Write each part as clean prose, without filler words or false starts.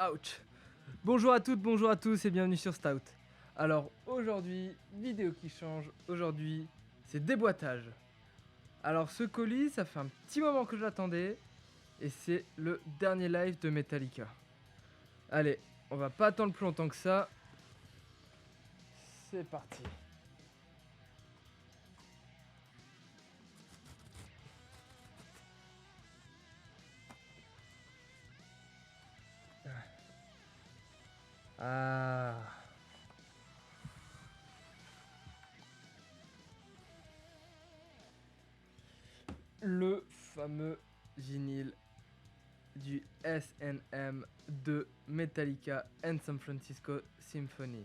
Ouch. Bonjour à toutes, bonjour à tous et bienvenue sur Stout. Alors aujourd'hui, vidéo qui change, aujourd'hui c'est déboîtage. Alors ce colis, ça fait un petit moment que je l'attendais et c'est le dernier live de Metallica. Allez, on va pas attendre plus longtemps que ça. C'est parti. Ah. Le fameux vinyle du S&M de Metallica and San Francisco Symphony.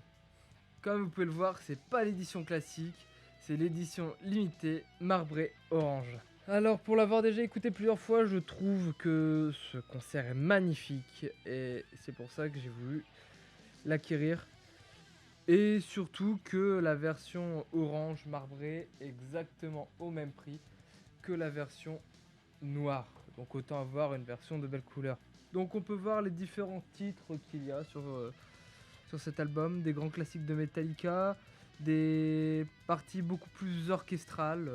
Comme vous pouvez le voir, c'est pas l'édition classique, c'est l'édition limitée marbrée orange. Alors pour l'avoir déjà écouté plusieurs fois, je trouve que ce concert est magnifique et c'est pour ça que j'ai voulu l'acquérir. Et surtout que la version orange marbrée est exactement au même prix que la version noire. Donc autant avoir une version de belle couleur. Donc on peut voir les différents titres qu'il y a sur cet album, des grands classiques de Metallica, des parties beaucoup plus orchestrales.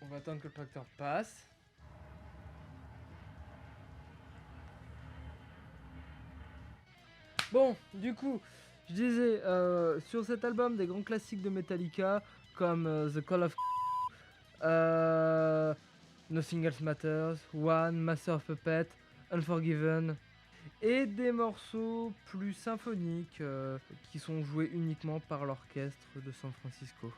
On va attendre que le tracteur passe. Bon, du coup, je disais, sur cet album, des grands classiques de Metallica, comme The Call of Nothing Else Matters, One, Master of Puppets, Unforgiven, et des morceaux plus symphoniques qui sont joués uniquement par l'orchestre de San Francisco.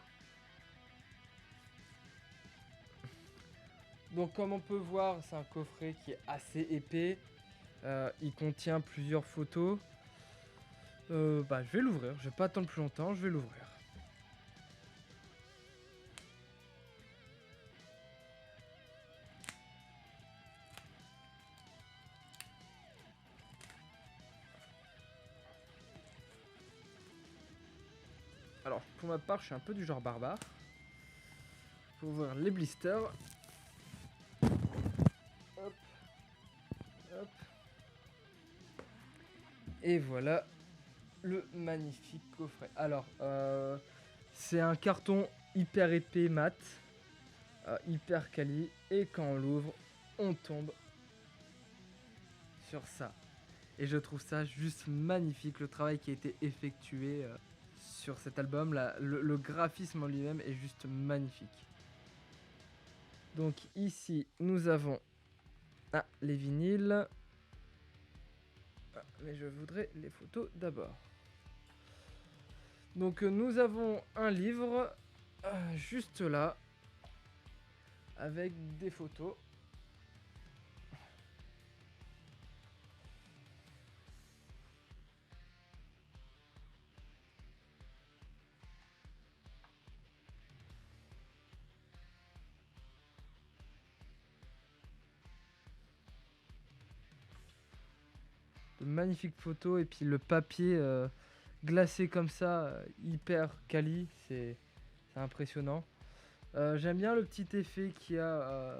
Donc comme on peut voir, c'est un coffret qui est assez épais. Il contient plusieurs photos. Je vais l'ouvrir, je vais pas attendre plus longtemps, je vais l'ouvrir. Alors pour ma part, je suis un peu du genre barbare. Pour ouvrir les blisters. Hop. Hop. Et voilà le magnifique coffret. Alors, c'est un carton hyper épais mat, hyper quali. Et quand on l'ouvre, on tombe sur ça. Et je trouve ça juste magnifique, le travail qui a été effectué sur cet album. Le graphisme en lui-même est juste magnifique. Donc ici, nous avons les vinyles. Mais je voudrais les photos d'abord. Donc nous avons un livre juste là avec des photos. De magnifiques photos et puis le papier glacé comme ça, hyper quali, c'est impressionnant. J'aime bien le petit effet qu'il y a,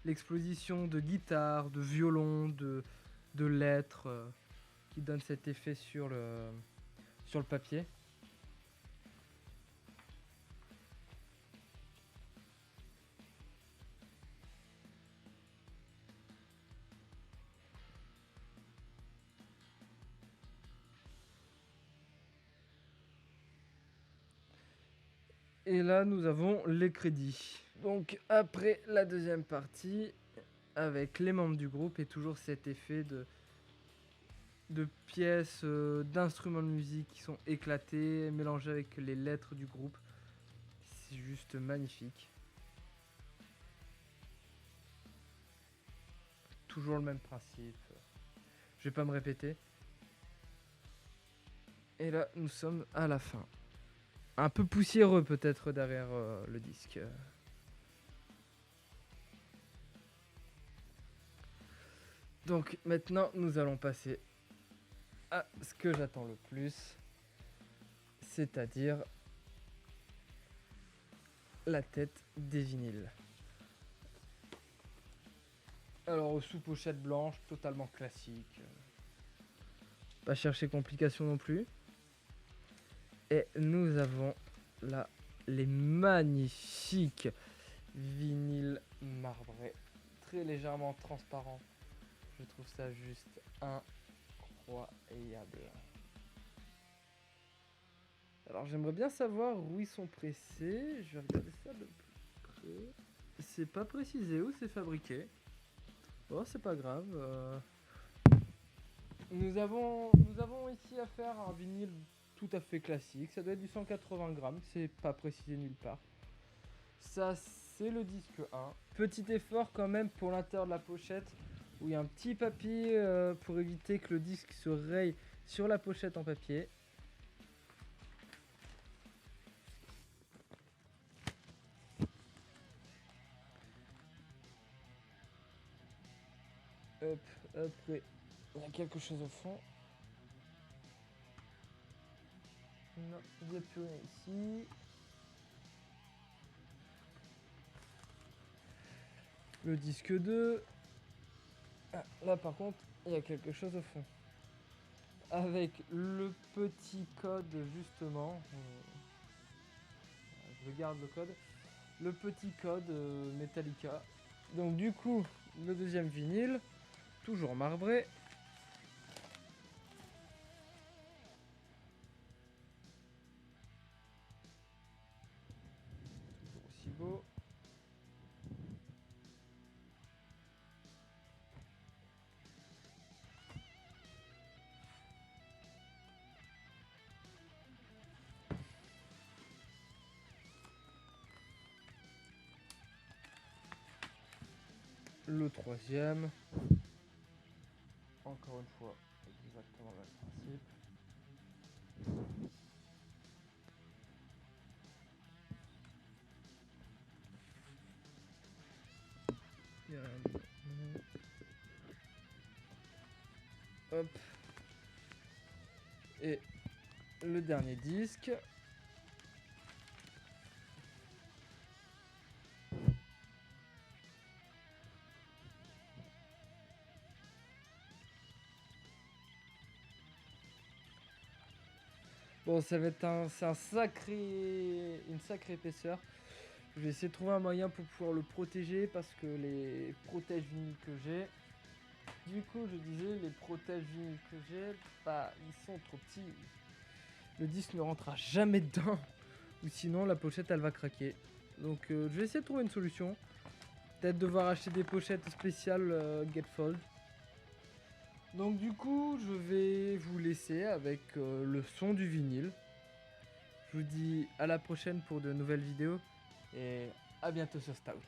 l'exposition de guitare, de violon, de lettres, qui donne cet effet sur le papier. Et là, nous avons les crédits. Donc après la deuxième partie, avec les membres du groupe, et toujours cet effet de pièces, d'instruments de musique qui sont éclatés, mélangés avec les lettres du groupe. C'est juste magnifique. Toujours le même principe. Je vais pas me répéter. Et là, nous sommes à la fin. Un peu poussiéreux peut-être derrière le disque. Donc maintenant, nous allons passer à ce que j'attends le plus. C'est-à-dire la tête des vinyles. Alors sous pochette blanche, totalement classique. Pas chercher complications non plus. Et nous avons là les magnifiques vinyles marbrés, très légèrement transparents. Je trouve ça juste incroyable. Alors j'aimerais bien savoir où ils sont pressés. Je vais regarder ça de plus près. C'est pas précisé où c'est fabriqué. Bon, c'est pas grave. Nous avons ici affaire à un vinyle tout à fait classique. Ça doit être du 180 grammes. C'est pas précisé nulle part. Ça, c'est le disque 1. Petit effort quand même pour l'intérieur de la pochette, où il y a un petit papier pour éviter que le disque se raye sur la pochette en papier. Hop, après, il y a quelque chose au fond. Non, il n'y a plus rien ici. Le disque 2. Ah, là par contre, il y a quelque chose au fond. Avec le petit code justement. Je garde le code. Le petit code Metallica. Donc du coup, le deuxième vinyle, toujours marbré. Toujours aussi beau. Le troisième. Encore une fois, exactement le même principe. Il y a un... Hop. Et le dernier disque. Bon, ça va être une sacrée épaisseur. Je vais essayer de trouver un moyen pour pouvoir le protéger parce que les protèges vinyles que j'ai, du coup, je disais, les protèges vinyles que j'ai, bah, ils sont trop petits. Le disque ne rentrera jamais dedans ou sinon la pochette elle va craquer. Donc, je vais essayer de trouver une solution. Peut-être devoir acheter des pochettes spéciales Getfold. Donc du coup, je vais vous laisser avec le son du vinyle. Je vous dis à la prochaine pour de nouvelles vidéos et à bientôt sur Stout.